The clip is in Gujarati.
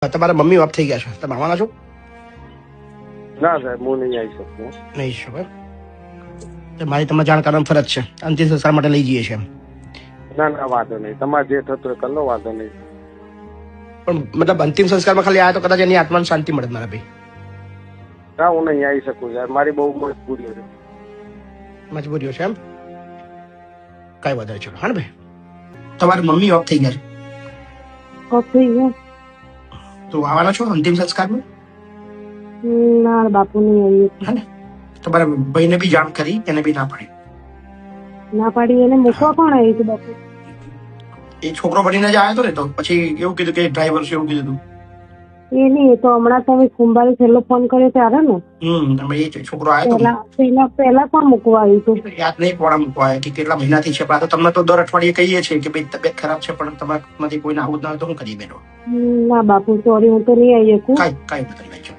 તમારા મમ્મી ઓફ થઈ ગયા છે, તમે આવવાના છો? ના સાહેબ, હું નહીં આવી શકું. નહીં શકો. મારી તમને જાણ કરવાની ફરજ છે. અંતિમ સંસ્કાર માટે લઈ જઈએ છીએ. ના ના, વાંધો નહીં. તમારે જે થતું હોય કરી લો, વાંધો નહીં. પણ મતલબ અંતિમ સંસ્કારમાં ખાલી આવ્યા તો કદાચ એની આત્માને શાંતિ મળે મારા ભાઈ. ના, હું નહીં આવી શકું સાહેબ, મારી બહુ મજબૂરી છે. મજબૂરીઓ છે એમ? કઈ વધારે ચલો. હા ને ભાઈ, તમારી મમ્મી ઓફ થઈ ગયા છે તો આવવાના છો અંતિમ સંસ્કારમાં? ના બાપુ નહીં આવીએ. હા ને, તમારા ભાઈને બી જાણ કરી, એને બી ના પાડી. ના પાડી એને મૂકવા કોણ આવ્યું હતું બાપુ? એ છોકરો બનીને જ આવ્યો હતો ને, તો પછી એવું કીધું કે ડ્રાઈવર છે એવું કીધું હતું. એ નહીં, એ તો હમણાં તમે સોમવારે છેલ્લો ફોન કર્યો ત્યારે ને. તમે એ છોકરો આવ્યો હતો પહેલા પણ મૂકવા આવ્યું હતું. યાદ નહીં કોણ મૂકવા આવ્યા કે કેટલા મહિનાથી છે. તો તમને તો દર અઠવાડિયે કહીએ છીએ કે ભાઈ તબિયત ખરાબ છે, પણ તમારામાંથી કોઈને આવું જ ના હોય તો હું કરી બેનો. ના બાપુ સોરી, હું તો નહીં આવી શકું. કઈ નથી.